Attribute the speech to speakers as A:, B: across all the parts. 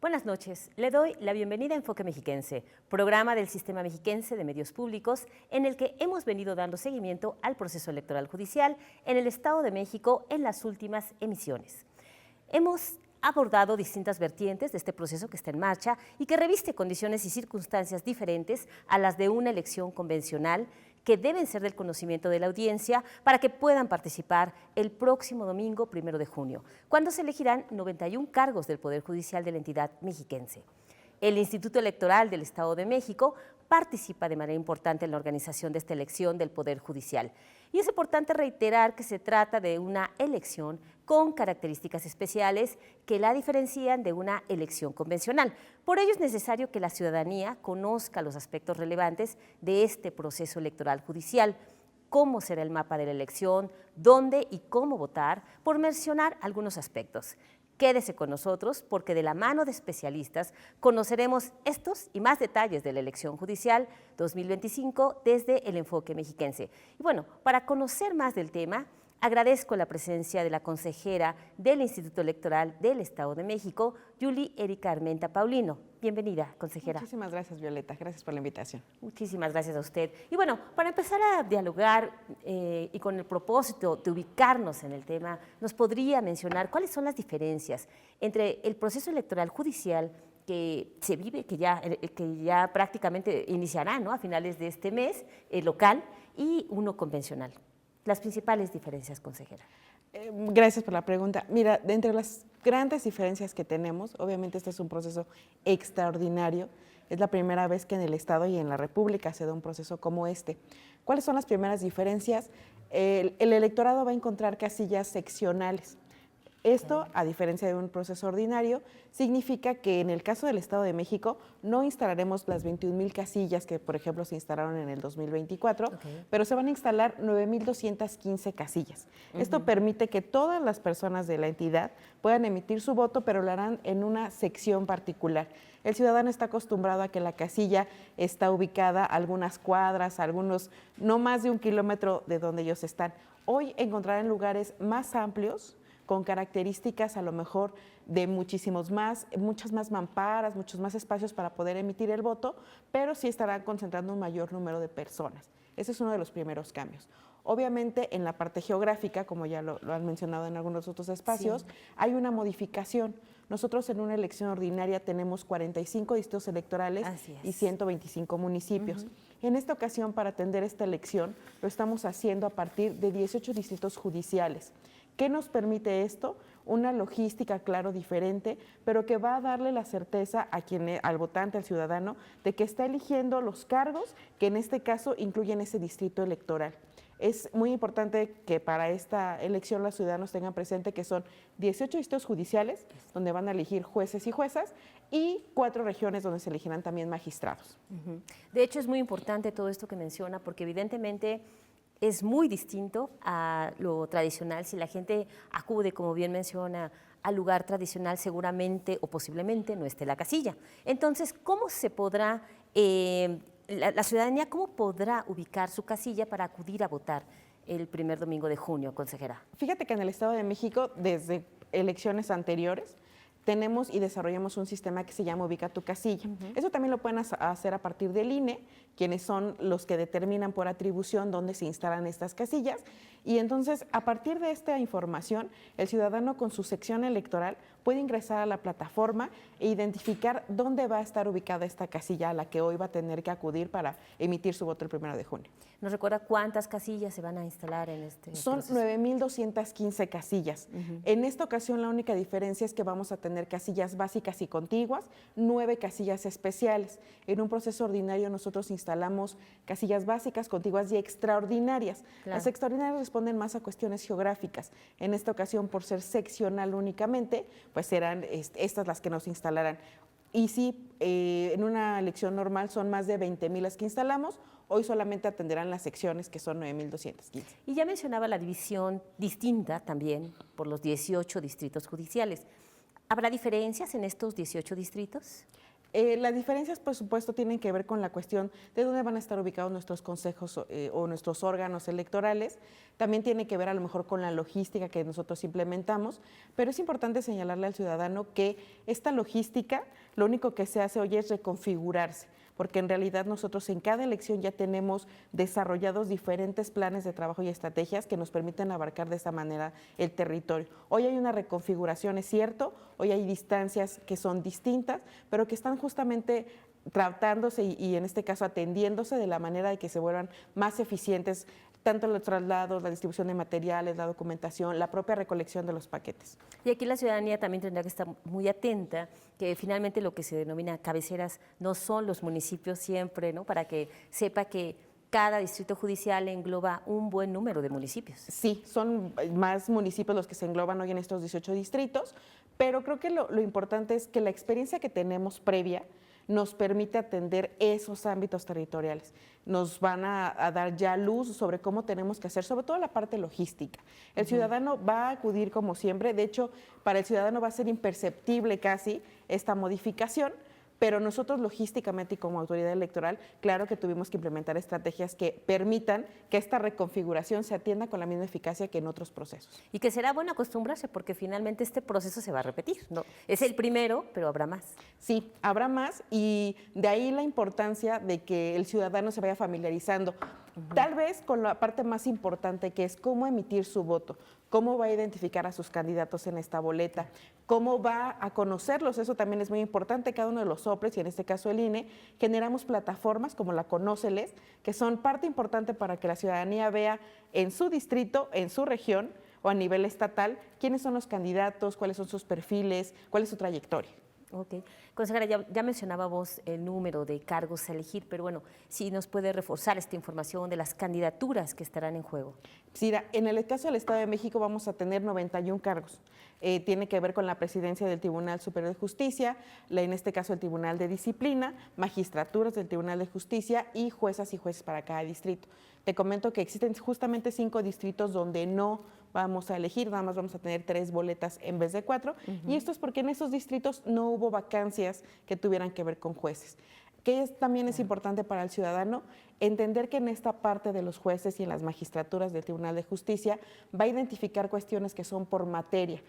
A: Buenas noches. Le doy la bienvenida a Enfoque Mexiquense, programa del Sistema Mexiquense de Medios Públicos, en el que hemos venido dando seguimiento al proceso electoral judicial en el Estado de México en las últimas emisiones. Hemos abordado distintas vertientes de este proceso que está en marcha y que reviste condiciones y circunstancias diferentes a las de una elección convencional que deben ser del conocimiento de la audiencia para que puedan participar el próximo domingo 1 de junio, cuando se elegirán 91 cargos del Poder Judicial de la entidad mexiquense. El Instituto Electoral del Estado de México participa de manera importante en la organización de esta elección del Poder Judicial. Y es importante reiterar que se trata de una elección con características especiales que la diferencian de una elección convencional. Por ello es necesario que la ciudadanía conozca los aspectos relevantes de este proceso electoral judicial, cómo será el mapa de la elección, dónde y cómo votar, por mencionar algunos aspectos. Quédese con nosotros porque de la mano de especialistas conoceremos estos y más detalles de la elección judicial 2025 desde el enfoque mexiquense. Y bueno, para conocer más del tema, agradezco la presencia de la consejera del Instituto Electoral del Estado de México, Yuli Erika Armenta Paulino. Bienvenida, consejera.
B: Muchísimas gracias, Violeta. Gracias por la invitación.
A: Muchísimas gracias a usted. Y bueno, para empezar a dialogar y con el propósito de ubicarnos en el tema, ¿nos podría mencionar cuáles son las diferencias entre el proceso electoral judicial que se vive, que ya prácticamente iniciará, ¿no?, a finales de este mes, local, y uno convencional? Las principales diferencias, consejera.
B: Gracias por la pregunta. Mira, de entre las grandes diferencias que tenemos, obviamente este es un proceso extraordinario, es la primera vez que en el Estado y en la República se da un proceso como este. ¿Cuáles son las primeras diferencias? El electorado va a encontrar casillas seccionales. Esto, a diferencia de un proceso ordinario, significa que en el caso del Estado de México no instalaremos las 21,000 casillas que, por ejemplo, se instalaron en el 2024, pero se van a instalar 9,215 casillas. Esto permite que todas las personas de la entidad puedan emitir su voto, pero lo harán en una sección particular. El ciudadano está acostumbrado a que la casilla está ubicada a algunas cuadras, no más de 1 kilómetro de donde ellos están. Hoy encontrarán lugares más amplios, con características a lo mejor de muchas más mamparas, muchos más espacios para poder emitir el voto, pero sí estarán concentrando un mayor número de personas. Ese es uno de los primeros cambios. Obviamente, en la parte geográfica, como ya lo han mencionado en algunos otros espacios, hay una modificación. Nosotros en una elección ordinaria tenemos 45 distritos electorales y 125 municipios. En esta ocasión, para atender esta elección, lo estamos haciendo a partir de 18 distritos judiciales. ¿Qué nos permite esto? Una logística, claro, diferente, pero que va a darle la certeza al votante, al ciudadano, de que está eligiendo los cargos que en este caso incluyen ese distrito electoral. Es muy importante que para esta elección los ciudadanos tengan presente que son 18 distritos judiciales, donde van a elegir jueces y juezas, y 4 regiones donde se elegirán también magistrados.
A: De hecho, es muy importante todo esto que menciona, porque evidentemente es muy distinto a lo tradicional. Si la gente acude, como bien menciona, al lugar tradicional, seguramente o posiblemente no esté la casilla. Entonces, ¿cómo se podrá, la ciudadanía, cómo podrá ubicar su casilla para acudir a votar el primer domingo de junio, consejera?
B: Fíjate que en el Estado de México, desde elecciones anteriores, tenemos y desarrollamos un sistema que se llama Ubica tu Casilla. Eso también lo pueden hacer a partir del INE, quienes son los que determinan por atribución dónde se instalan estas casillas. Y entonces, a partir de esta información, el ciudadano con su sección electoral puede ingresar a la plataforma e identificar dónde va a estar ubicada esta casilla a la que hoy va a tener que acudir para emitir su voto el 1 de junio.
A: ¿Nos recuerda cuántas casillas se van a instalar en este
B: Son
A: proceso?
B: 9,215 casillas. En esta ocasión la única diferencia es que vamos a tener casillas básicas y contiguas, 9 casillas especiales. En un proceso ordinario nosotros instalamos casillas básicas, contiguas y extraordinarias.
A: Claro.
B: Las extraordinarias responden más a cuestiones geográficas. En esta ocasión, por ser seccional únicamente, pues serán estas las que nos instalarán. Y si en una elección normal son más de 20,000 las que instalamos, hoy solamente atenderán las secciones, que son 9,215.
A: Y ya mencionaba la división distinta también por los 18 distritos judiciales. ¿Habrá diferencias en estos 18 distritos?
B: Las diferencias, por supuesto, tienen que ver con la cuestión de dónde van a estar ubicados nuestros consejos o nuestros órganos electorales. También tiene que ver a lo mejor con la logística que nosotros implementamos, pero es importante señalarle al ciudadano que esta logística, lo único que se hace hoy es reconfigurarse, porque en realidad nosotros en cada elección ya tenemos desarrollados diferentes planes de trabajo y estrategias que nos permiten abarcar de esta manera el territorio. Hoy hay una reconfiguración, es cierto, hoy hay distancias que son distintas, pero que están justamente tratándose y en este caso atendiéndose de la manera de que se vuelvan más eficientes tanto los traslados, la distribución de materiales, la documentación, la propia recolección de los paquetes.
A: Y aquí la ciudadanía también tendrá que estar muy atenta, que finalmente lo que se denomina cabeceras no son los municipios siempre, ¿no? Para que sepa que cada distrito judicial engloba un buen número de municipios.
B: Sí, son más municipios los que se engloban hoy en estos 18 distritos, pero creo que lo importante es que la experiencia que tenemos previa nos permite atender esos ámbitos territoriales. Nos van a dar ya luz sobre cómo tenemos que hacer, sobre todo la parte logística. El ciudadano va a acudir como siempre, de hecho, para el ciudadano va a ser imperceptible casi esta modificación, pero nosotros logísticamente y como autoridad electoral, claro que tuvimos que implementar estrategias que permitan que esta reconfiguración se atienda con la misma eficacia que en otros procesos.
A: Y que será bueno acostumbrarse porque finalmente este proceso se va a repetir, ¿no? Es el primero, pero habrá más.
B: Sí, habrá más y de ahí la importancia de que el ciudadano se vaya familiarizando, tal vez con la parte más importante que es cómo emitir su voto, cómo va a identificar a sus candidatos en esta boleta, cómo va a conocerlos, eso también es muy importante, cada uno de los soples y en este caso el INE, generamos plataformas como la Conóceles, que son parte importante para que la ciudadanía vea en su distrito, en su región o a nivel estatal, quiénes son los candidatos, cuáles son sus perfiles, cuál es su trayectoria.
A: Ok. Consejera, ya mencionaba vos el número de cargos a elegir, pero bueno, si nos puede reforzar esta información de las candidaturas que estarán en juego.
B: Sí, en el caso del Estado de México vamos a tener 91 cargos. Tiene que ver con la presidencia del Tribunal Superior de Justicia, en este caso el Tribunal de Disciplina, magistraturas del Tribunal de Justicia y juezas y jueces para cada distrito. Te comento que existen justamente 5 distritos donde no vamos a elegir, nada más vamos a tener 3 boletas en vez de 4, y esto es porque en esos distritos no hubo vacancias que tuvieran que ver con jueces. También es importante para el ciudadano entender que en esta parte de los jueces y en las magistraturas del Tribunal de Justicia va a identificar cuestiones que son por materia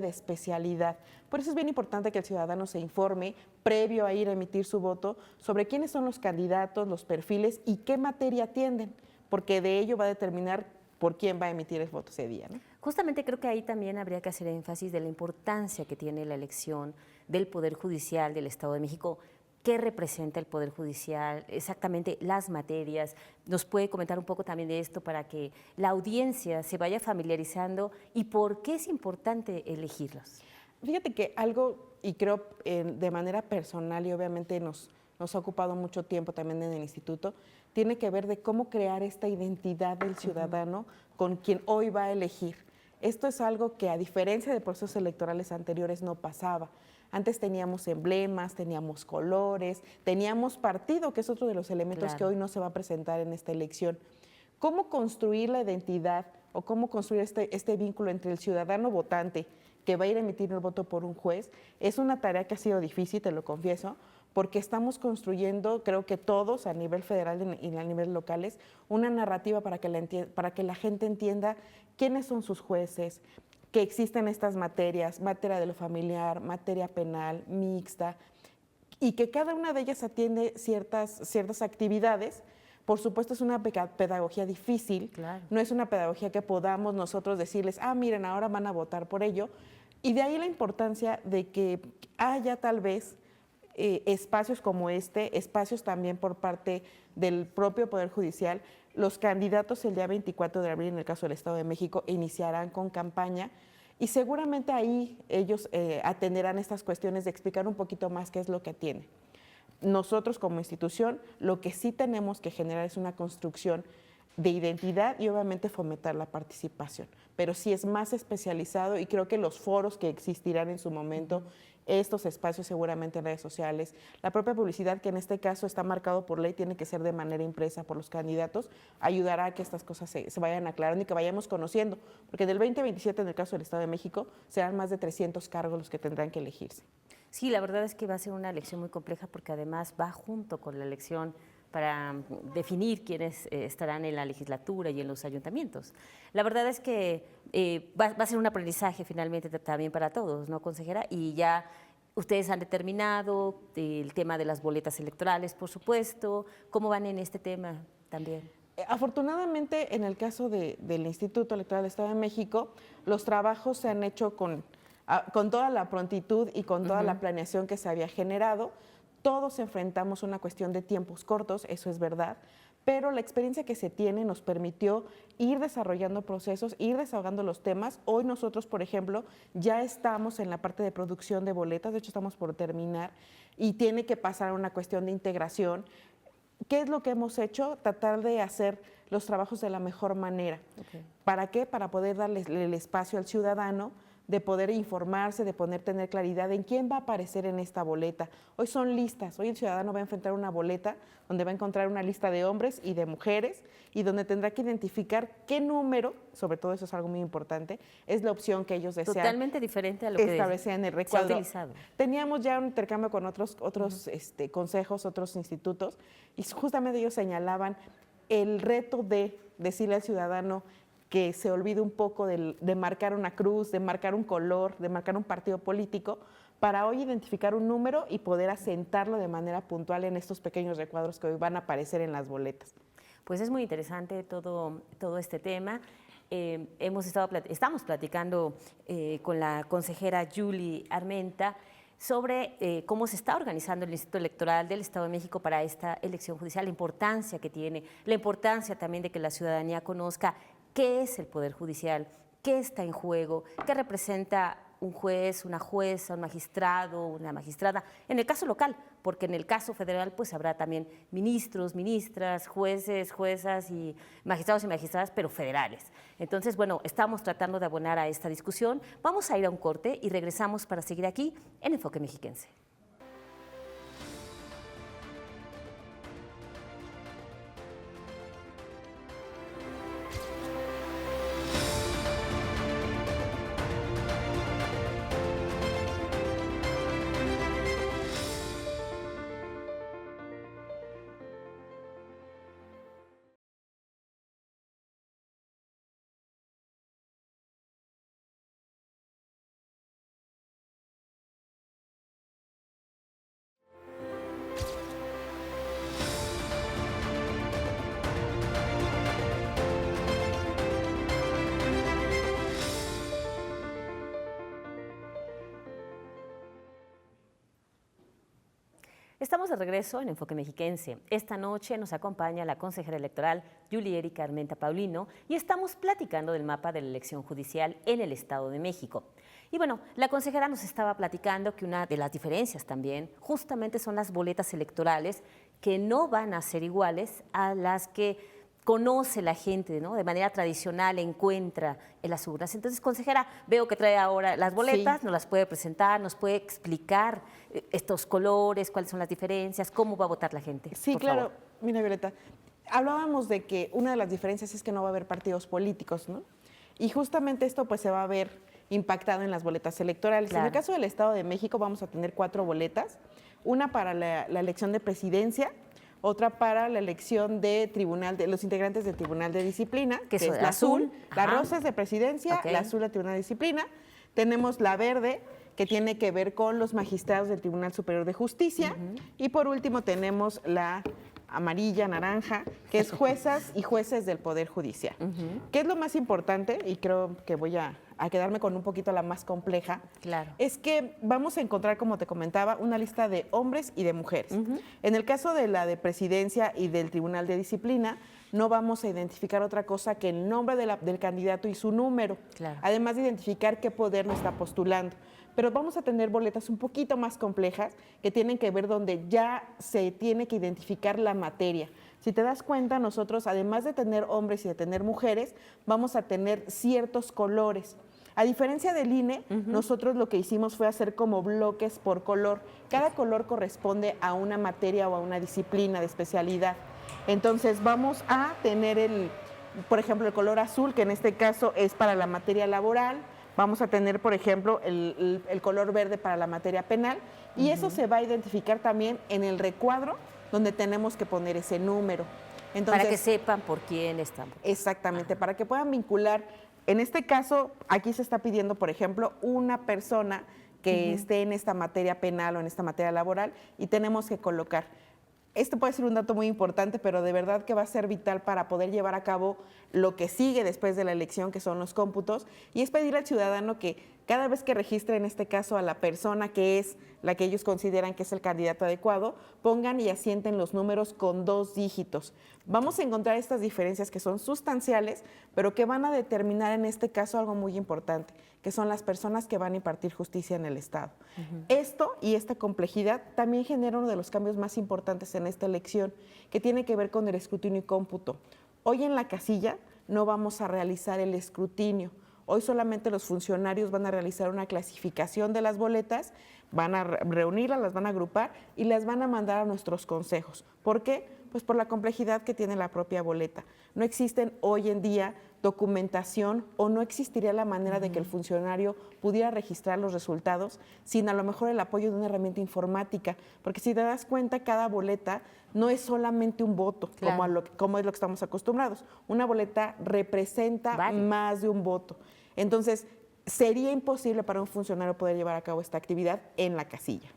B: de especialidad. Por eso es bien importante que el ciudadano se informe previo a ir a emitir su voto sobre quiénes son los candidatos, los perfiles y qué materia atienden, porque de ello va a determinar por quién va a emitir el voto ese día, ¿no?
A: Justamente creo que ahí también habría que hacer énfasis de la importancia que tiene la elección del Poder Judicial del Estado de México. ¿Qué representa el Poder Judicial? Exactamente las materias. ¿Nos puede comentar un poco también de esto para que la audiencia se vaya familiarizando y por qué es importante elegirlos?
B: Fíjate que algo, y creo de manera personal y obviamente nos ha ocupado mucho tiempo también en el instituto, tiene que ver de cómo crear esta identidad del ciudadano con quien hoy va a elegir. Esto es algo que a diferencia de procesos electorales anteriores no pasaba. Antes teníamos emblemas, teníamos colores, teníamos partido, que es otro de los elementos que hoy no se va a presentar en esta elección. ¿Cómo construir la identidad o cómo construir este vínculo entre el ciudadano votante que va a ir a emitir el voto por un juez? Es una tarea que ha sido difícil, te lo confieso, porque estamos construyendo, creo que todos a nivel federal y a nivel locales, una narrativa para que la gente entienda quiénes son sus jueces, que existen estas materias, materia de lo familiar, materia penal, mixta, y que cada una de ellas atiende ciertas actividades. Por supuesto, es una pedagogía difícil, no es una pedagogía que podamos nosotros decirles, miren, ahora van a votar por ello, y de ahí la importancia de que haya tal vez espacios como espacios también por parte del propio Poder Judicial. Los candidatos el día 24 de abril, en el caso del Estado de México, iniciarán con campaña y seguramente ahí ellos atenderán estas cuestiones de explicar un poquito más qué es lo que tiene. Nosotros como institución lo que sí tenemos que generar es una construcción de identidad y obviamente fomentar la participación, pero sí es más especializado y creo que los foros que existirán en su momento, estos espacios seguramente en redes sociales, la propia publicidad que en este caso está marcado por ley, tiene que ser de manera impresa por los candidatos, ayudará a que estas cosas se vayan aclarando y que vayamos conociendo, porque del 2027 en el caso del Estado de México serán más de 300 cargos los que tendrán que elegirse.
A: Sí, la verdad es que va a ser una elección muy compleja porque además va junto con la elección para definir quiénes estarán en la legislatura y en los ayuntamientos. La verdad es que va a ser un aprendizaje finalmente también para todos, ¿no, consejera? Y ya ustedes han determinado el tema de las boletas electorales, por supuesto. ¿Cómo van en este tema también?
B: Afortunadamente, en el caso del Instituto Electoral del Estado de México, los trabajos se han hecho con toda la prontitud y con toda la planeación que se había generado. Todos enfrentamos una cuestión de tiempos cortos, eso es verdad, pero la experiencia que se tiene nos permitió ir desarrollando procesos, ir desahogando los temas. Hoy nosotros, por ejemplo, ya estamos en la parte de producción de boletas, de hecho estamos por terminar, y tiene que pasar a una cuestión de integración. ¿Qué es lo que hemos hecho? Tratar de hacer los trabajos de la mejor manera.
A: Okay.
B: ¿Para qué? Para poder darle el espacio al ciudadano de poder informarse, de poder tener claridad en quién va a aparecer en esta boleta. Hoy son listas, hoy el ciudadano va a enfrentar una boleta donde va a encontrar una lista de hombres y de mujeres y donde tendrá que identificar qué número, sobre todo eso es algo muy importante, es la opción que ellos desean.
A: Totalmente diferente a lo que
B: establecían en el recuadro.
A: Se ha utilizado.
B: Teníamos ya un intercambio con otros consejos, otros institutos, y justamente ellos señalaban el reto de decirle al ciudadano que se olvide un poco de marcar una cruz, de marcar un color, de marcar un partido político, para hoy identificar un número y poder asentarlo de manera puntual en estos pequeños recuadros que hoy van a aparecer en las boletas.
A: Pues es muy interesante todo este tema. Estamos platicando con la consejera Julie Armenta sobre cómo se está organizando el Instituto Electoral del Estado de México para esta elección judicial, la importancia que tiene, la importancia también de que la ciudadanía conozca qué es el Poder Judicial, qué está en juego, qué representa un juez, una jueza, un magistrado, una magistrada, en el caso local, porque en el caso federal pues habrá también ministros, ministras, jueces, juezas y magistradas, pero federales. Entonces, bueno, estamos tratando de abonar a esta discusión. Vamos a ir a un corte y regresamos para seguir aquí en Enfoque Mexiquense. Estamos de regreso en Enfoque Mexiquense. Esta noche nos acompaña la consejera electoral Julie Erika Armenta Paulino y estamos platicando del mapa de la elección judicial en el Estado de México. Y bueno, la consejera nos estaba platicando que una de las diferencias también justamente son las boletas electorales que no van a ser iguales a las que conoce la gente, ¿no? De manera tradicional, encuentra en las urnas. Entonces, consejera, veo que trae ahora las boletas, sí. Nos las puede presentar, nos puede explicar estos colores, cuáles son las diferencias, cómo va a votar la gente.
B: Sí, claro. Favor. Mira, Violeta, hablábamos de que una de las diferencias es que no va a haber partidos políticos, ¿no? Y justamente esto pues se va a ver impactado en las boletas electorales. Claro. En el caso del Estado de México vamos a tener 4 boletas, una para la elección de presidencia, otra para la elección de los integrantes del Tribunal de Disciplina, que es la azul, la rosa es de presidencia, okay. La azul de Tribunal de Disciplina, tenemos la verde, que tiene que ver con los magistrados del Tribunal Superior de Justicia, y por último tenemos la amarilla, naranja, que es juezas y jueces del Poder Judicial. ¿Qué es lo más importante? Y creo que voy a quedarme con un poquito la más compleja.
A: Claro.
B: Es que vamos a encontrar, como te comentaba, una lista de hombres y de mujeres. En el caso de la de presidencia y del Tribunal de Disciplina, no vamos a identificar otra cosa que el nombre del candidato y su número.
A: Claro.
B: Además de identificar qué poder nos está postulando. Pero vamos a tener boletas un poquito más complejas que tienen que ver donde ya se tiene que identificar la materia. Si te das cuenta, nosotros, además de tener hombres y de tener mujeres, vamos a tener ciertos colores. A diferencia del INE, nosotros lo que hicimos fue hacer como bloques por color. Cada color corresponde a una materia o a una disciplina de especialidad. Entonces vamos a tener, por ejemplo, el color azul, que en este caso es para la materia laboral. Vamos a tener, por ejemplo, el color verde para la materia penal Y eso se va a identificar también en el recuadro donde tenemos que poner ese número. Entonces,
A: para que sepan por quién están.
B: Exactamente, para que puedan vincular. En este caso, aquí se está pidiendo, por ejemplo, una persona que esté en esta materia penal o en esta materia laboral y tenemos que colocar. Esto puede ser un dato muy importante, pero de verdad que va a ser vital para poder llevar a cabo lo que sigue después de la elección, que son los cómputos, y es pedir al ciudadano que cada vez que registre, en este caso, a la persona que es la que ellos consideran que es el candidato adecuado, pongan y asienten los números con 2 dígitos. Vamos a encontrar estas diferencias que son sustanciales, pero que van a determinar en este caso algo muy importante, que son las personas que van a impartir justicia en el Estado. Esto y esta complejidad también genera uno de los cambios más importantes en esta elección, que tiene que ver con el escrutinio y cómputo. Hoy en la casilla no vamos a realizar el escrutinio. Hoy solamente los funcionarios van a realizar una clasificación de las boletas, van a reunirlas, las van a agrupar y las van a mandar a nuestros consejos. ¿Por qué? Pues por la complejidad que tiene la propia boleta. No existen hoy en día documentación o no existiría la manera de que el funcionario pudiera registrar los resultados sin a lo mejor el apoyo de una herramienta informática, porque si te das cuenta, cada boleta no es solamente un voto, claro, como es lo que estamos acostumbrados. Una boleta representa más de un voto. Entonces, sería imposible para un funcionario poder llevar a cabo esta actividad en la casilla.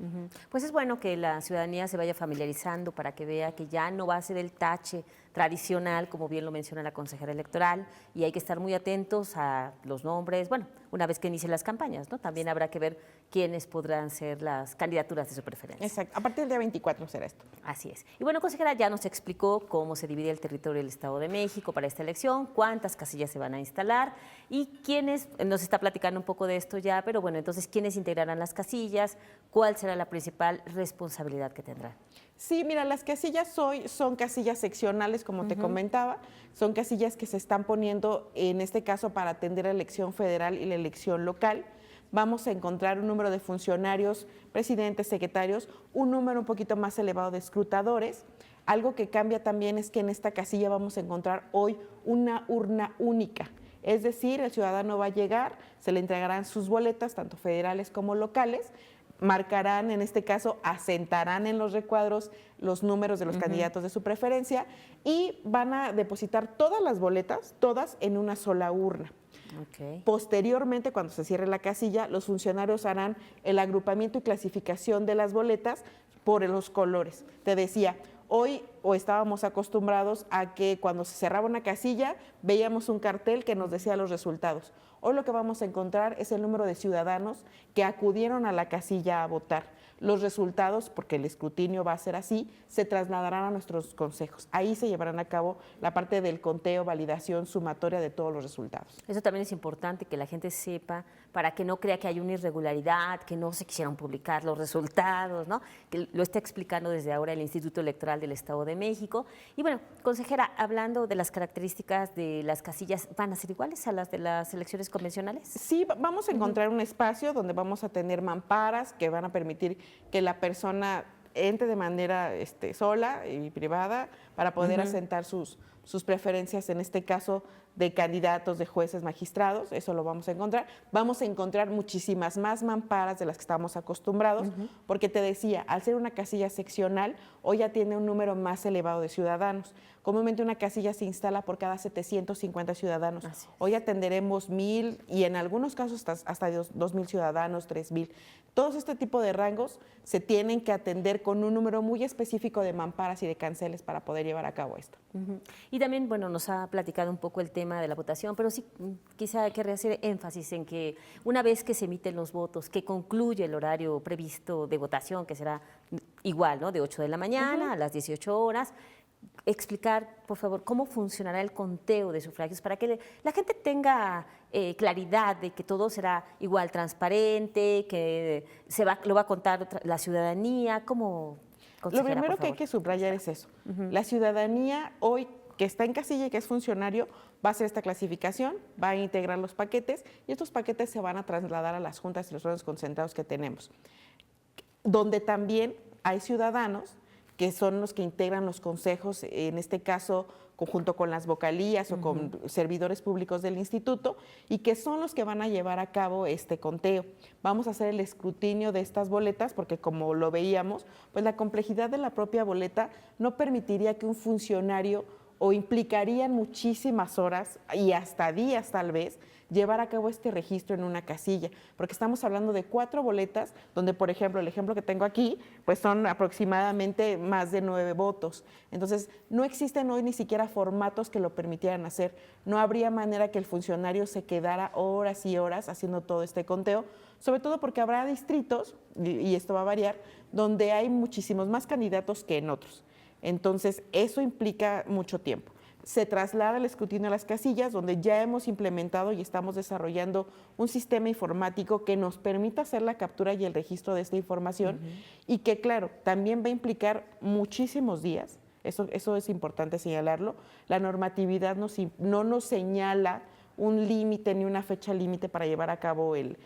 A: Pues es bueno que la ciudadanía se vaya familiarizando para que vea que ya no va a ser el tache tradicional, como bien lo menciona la consejera electoral, y hay que estar muy atentos a los nombres, bueno, una vez que inicien las campañas, ¿no? También habrá que ver quiénes podrán ser las candidaturas de su preferencia.
B: Exacto, a partir del día 24 será esto.
A: Así es. Y bueno, consejera, ya nos explicó cómo se divide el territorio del Estado de México para esta elección, cuántas casillas se van a instalar y quiénes, nos está platicando un poco de esto ya, pero bueno, entonces, ¿quiénes integrarán las casillas? ¿Cuál será la principal responsabilidad que tendrán?
B: Sí, mira, las casillas hoy son casillas seccionales, como te comentaba, son casillas que se están poniendo, en este caso, para atender la elección federal y la elección local. Vamos a encontrar un número de funcionarios, presidentes, secretarios, un número un poquito más elevado de escrutadores. Algo que cambia también es que en esta casilla vamos a encontrar hoy una urna única. Es decir, el ciudadano va a llegar, se le entregarán sus boletas, tanto federales como locales, marcarán, en este caso, asentarán en los recuadros los números de los candidatos de su preferencia y van a depositar todas las boletas, todas en una sola urna. Posteriormente, cuando se cierre la casilla, los funcionarios harán el agrupamiento y clasificación de las boletas por los colores. Te decía, hoy estábamos acostumbrados a que cuando se cerraba una casilla veíamos un cartel que nos decía los resultados. Hoy lo que vamos a encontrar es el número de ciudadanos que acudieron a la casilla a votar. Los resultados, porque el escrutinio va a ser así, se trasladarán a nuestros consejos. Ahí se llevarán a cabo la parte del conteo, validación, sumatoria de todos los resultados.
A: Eso también es importante que la gente sepa, para que no crea que hay una irregularidad, que no se quisieron publicar los resultados, ¿no? Que lo está explicando desde ahora el Instituto Electoral del Estado de México. Y bueno, consejera, hablando de las características de las casillas, ¿van a ser iguales a las de las elecciones convencionales?
B: Sí, vamos a encontrar un espacio donde vamos a tener mamparas que van a permitir que la persona entre de manera sola y privada para poder asentar sus preferencias, en este caso de candidatos, de jueces, magistrados. Eso lo vamos a encontrar. Vamos a encontrar muchísimas más mamparas de las que estamos acostumbrados, porque te decía, al ser una casilla seccional, hoy ya tiene un número más elevado de ciudadanos. Comúnmente una casilla se instala por cada 750 ciudadanos. Hoy atenderemos 1,000 y en algunos casos hasta 2,000 ciudadanos, 3,000. Todos este tipo de rangos se tienen que atender con un número muy específico de mamparas y de canceles para poder llevar a cabo esto.
A: Y también, bueno, nos ha platicado un poco el tema de la votación, pero sí quizá hay que hacer énfasis en que una vez que se emiten los votos, que concluye el horario previsto de votación, que será igual, ¿no? De 8 de la mañana a las 18 horas, explicar, por favor, cómo funcionará el conteo de sufragios para que la gente tenga claridad de que todo será igual, transparente, que lo va a contar la ciudadanía. ¿Cómo, consejera,
B: lo primero que hay que subrayar es eso. La ciudadanía hoy que está en casilla y que es funcionario va a hacer esta clasificación, va a integrar los paquetes y estos paquetes se van a trasladar a las juntas y los órganos concentrados que tenemos, donde también hay ciudadanos que son los que integran los consejos, en este caso junto con las vocalías o con servidores públicos del instituto, y que son los que van a llevar a cabo este conteo. Vamos a hacer el escrutinio de estas boletas porque, como lo veíamos, pues la complejidad de la propia boleta no permitiría que un funcionario, o implicarían muchísimas horas y hasta días tal vez, llevar a cabo este registro en una casilla, porque estamos hablando de 4 boletas, donde, por ejemplo, el ejemplo que tengo aquí, pues son aproximadamente más de 9 votos. Entonces, no existen hoy ni siquiera formatos que lo permitieran hacer. No habría manera que el funcionario se quedara horas y horas haciendo todo este conteo, sobre todo porque habrá distritos, y esto va a variar, donde hay muchísimos más candidatos que en otros. Entonces, eso implica mucho tiempo. Se traslada el escrutinio a las casillas, donde ya hemos implementado y estamos desarrollando un sistema informático que nos permita hacer la captura y el registro de esta información, y que, claro, también va a implicar muchísimos días. Eso es importante señalarlo. La normatividad no nos señala un límite ni una fecha límite para llevar a cabo el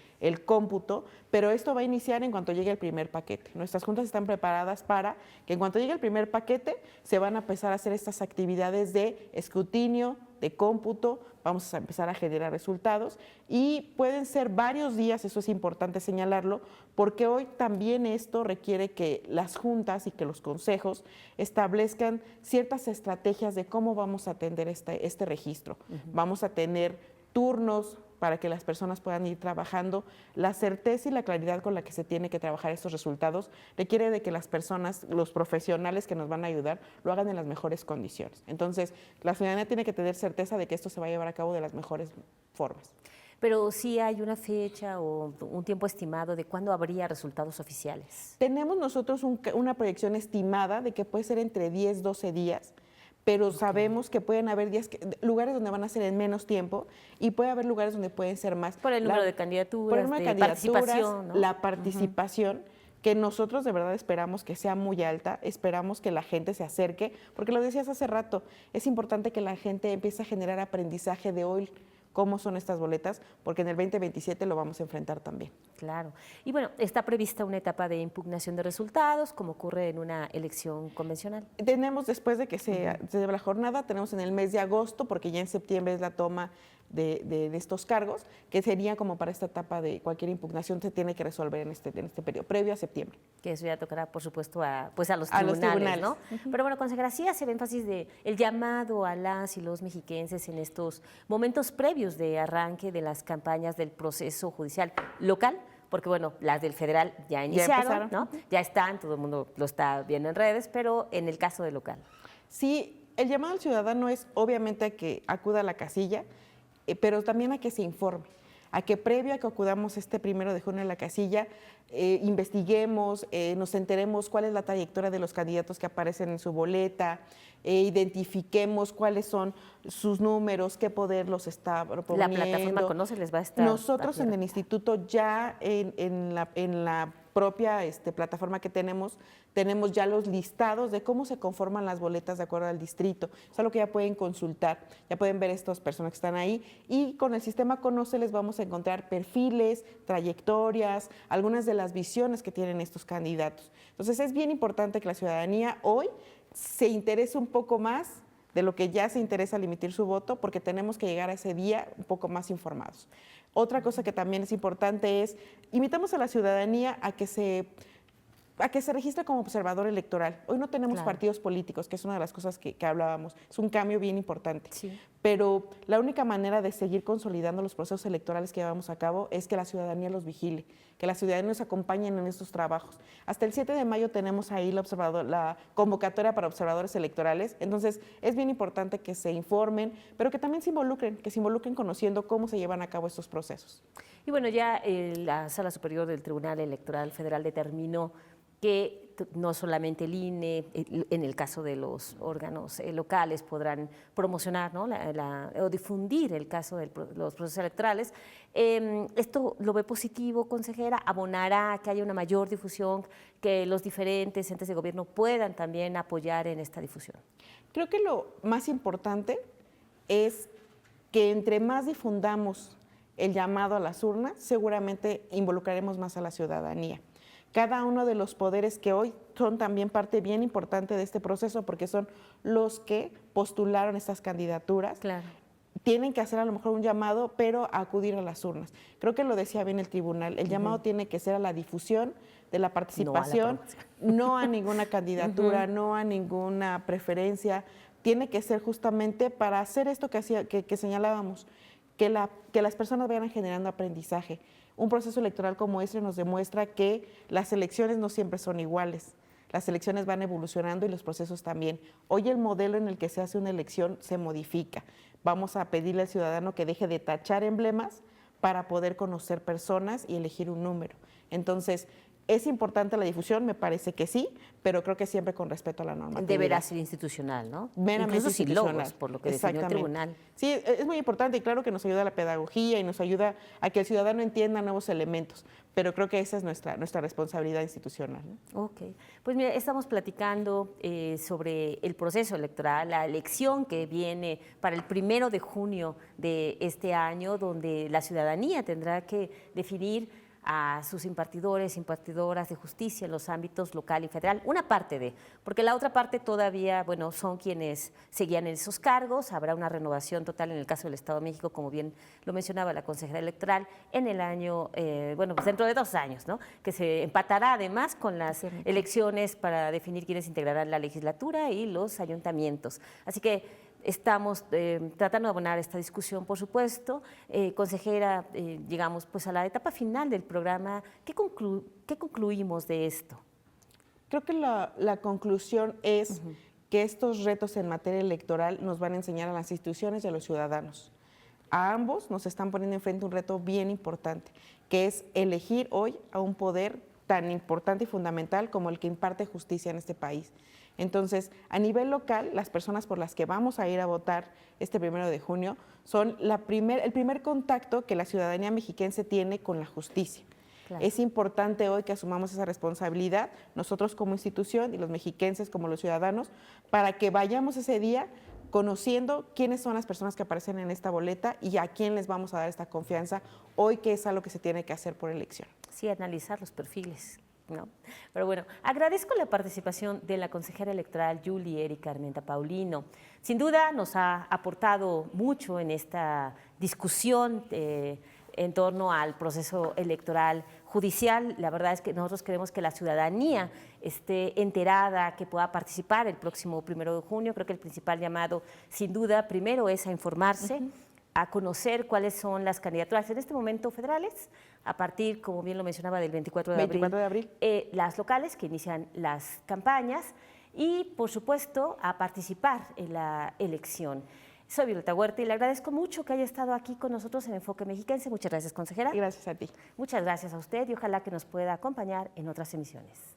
B: cómputo, pero esto va a iniciar en cuanto llegue el primer paquete. Nuestras juntas están preparadas para que en cuanto llegue el primer paquete se van a empezar a hacer estas actividades de escrutinio, de cómputo, vamos a empezar a generar resultados, y pueden ser varios días, eso es importante señalarlo, porque hoy también esto requiere que las juntas y que los consejos establezcan ciertas estrategias de cómo vamos a atender este registro. Vamos a tener turnos para que las personas puedan ir trabajando. La certeza y la claridad con la que se tiene que trabajar estos resultados requiere de que las personas, los profesionales que nos van a ayudar, lo hagan en las mejores condiciones. Entonces, la ciudadanía tiene que tener certeza de que esto se va a llevar a cabo de las mejores formas.
A: Pero sí hay una fecha o un tiempo estimado de cuándo habría resultados oficiales.
B: Tenemos nosotros una proyección estimada de que puede ser entre 10, 12 días, pero sabemos que pueden haber lugares donde van a ser en menos tiempo, y puede haber lugares donde pueden ser más.
A: Por el número de candidaturas,
B: por el número de candidaturas,
A: participación, ¿no?
B: La participación, que nosotros de verdad esperamos que sea muy alta, esperamos que la gente se acerque, porque lo decías hace rato, es importante que la gente empiece a generar aprendizaje de hoy, cómo son estas boletas, porque en el 2027 lo vamos a enfrentar también.
A: Claro. Y bueno, está prevista una etapa de impugnación de resultados, como ocurre en una elección convencional.
B: Tenemos, después de que se dé la jornada, tenemos en el mes de agosto, porque ya en septiembre es la toma de estos cargos, que sería como para esta etapa de cualquier impugnación se tiene que resolver en este periodo, previo a septiembre.
A: Que eso ya tocará, por supuesto, a los tribunales, ¿no? Pero bueno, consejera, sí hace énfasis de el llamado a las y los mexiquenses en estos momentos previos de arranque de las campañas del proceso judicial local, porque bueno, las del federal ya iniciaron, ¿no? Ya están, todo el mundo lo está viendo en redes, pero en el caso del local.
B: Sí, el llamado al ciudadano es obviamente a que acuda a la casilla, pero también a que se informe, a que previo a que acudamos este 1 de junio a la casilla, investiguemos, nos enteremos cuál es la trayectoria de los candidatos que aparecen en su boleta, identifiquemos cuáles son sus números, qué poder los está proponiendo.
A: La plataforma Conoce les va a estar.
B: Nosotros en el instituto ya en la propia plataforma que tenemos ya los listados de cómo se conforman las boletas de acuerdo al distrito. Es algo que ya pueden consultar, ya pueden ver estas personas que están ahí, y con el sistema Conoce les vamos a encontrar perfiles, trayectorias, algunas de las visiones que tienen estos candidatos. Entonces es bien importante que la ciudadanía hoy se interese un poco más de lo que ya se interesa al emitir su voto, porque tenemos que llegar a ese día un poco más informados. Otra cosa que también es importante es, invitamos a la ciudadanía a que se registre como observador electoral. Hoy no tenemos partidos políticos, que es una de las cosas que hablábamos. Es un cambio bien importante.
A: Sí.
B: Pero la única manera de seguir consolidando los procesos electorales que llevamos a cabo es que la ciudadanía los vigile, que la ciudadanía nos acompañe en estos trabajos. Hasta el 7 de mayo tenemos ahí la convocatoria para observadores electorales. Entonces, es bien importante que se informen, pero que también se involucren conociendo cómo se llevan a cabo estos procesos.
A: Y bueno, ya la Sala Superior del Tribunal Electoral Federal determinó que no solamente el INE, en el caso de los órganos locales, podrán promocionar, ¿no? o difundir el caso de los procesos electorales. ¿Esto lo ve positivo, consejera? ¿Abonará a que haya una mayor difusión, que los diferentes entes de gobierno puedan también apoyar en esta difusión?
B: Creo que lo más importante es que entre más difundamos el llamado a las urnas, seguramente involucraremos más a la ciudadanía. cada uno de los poderes que hoy son también parte bien importante de este proceso, porque son los que postularon estas candidaturas.
A: Claro.
B: Tienen que hacer a lo mejor un llamado, pero a acudir a las urnas. Creo que lo decía bien el tribunal, el llamado tiene que ser a la difusión de la participación, no a ninguna candidatura, no a ninguna preferencia, tiene que ser justamente para hacer esto que señalábamos, que las personas vayan generando aprendizaje. Un proceso electoral como este nos demuestra que las elecciones no siempre son iguales. Las elecciones van evolucionando y los procesos también. Hoy el modelo en el que se hace una elección se modifica. Vamos a pedirle al ciudadano que deje de tachar emblemas para poder conocer personas y elegir un número. Entonces, ¿es importante la difusión? Me parece que sí, pero creo que siempre con respeto a la normatividad.
A: Deberá ser institucional, ¿no?
B: Meramente
A: incluso sin
B: institucional.
A: logos, por lo que definió el tribunal.
B: Sí, es muy importante y claro que nos ayuda a la pedagogía y nos ayuda a que el ciudadano entienda nuevos elementos, pero creo que esa es nuestra responsabilidad institucional, ¿no?
A: Ok, pues mira, estamos platicando sobre el proceso electoral, la elección que viene para el 1 de junio de este año, donde la ciudadanía tendrá que definir a sus impartidores, impartidoras de justicia en los ámbitos local y federal, una parte porque la otra parte todavía, bueno, son quienes seguían en esos cargos, habrá una renovación total en el caso del Estado de México, como bien lo mencionaba la consejera electoral, en el año, bueno, pues dentro de 2 años, ¿no? Que se empatará además con las elecciones para definir quiénes integrarán la legislatura y los ayuntamientos. Así que estamos tratando de abonar esta discusión, por supuesto. Consejera, llegamos pues a la etapa final del programa. ¿Qué concluimos de esto?
B: Creo que la conclusión es que estos retos en materia electoral nos van a enseñar a las instituciones y a los ciudadanos. A ambos nos están poniendo enfrente un reto bien importante, que es elegir hoy a un poder tan importante y fundamental como el que imparte justicia en este país. Entonces, a nivel local, las personas por las que vamos a ir a votar este 1 de junio son el primer contacto que la ciudadanía mexiquense tiene con la justicia. Claro. Es importante hoy que asumamos esa responsabilidad, nosotros como institución y los mexiquenses como los ciudadanos, para que vayamos ese día conociendo quiénes son las personas que aparecen en esta boleta y a quién les vamos a dar esta confianza hoy, que es algo que se tiene que hacer por elección.
A: Sí, analizar los perfiles, ¿no? Pero bueno, agradezco la participación de la consejera electoral Julie Erika Armenta Paulino. Sin duda nos ha aportado mucho en esta discusión en torno al proceso electoral judicial. La verdad es que nosotros queremos que la ciudadanía esté enterada, que pueda participar el próximo 1 de junio. Creo que el principal llamado, sin duda, primero es a informarse, a conocer cuáles son las candidaturas en este momento federales, a partir, como bien lo mencionaba, del 24 de abril. Las locales que inician las campañas y, por supuesto, a participar en la elección. Soy Violeta Huerta y le agradezco mucho que haya estado aquí con nosotros en Enfoque Mexiquense. Muchas gracias, consejera.
B: Gracias a ti.
A: Muchas gracias a usted y ojalá que nos pueda acompañar en otras emisiones.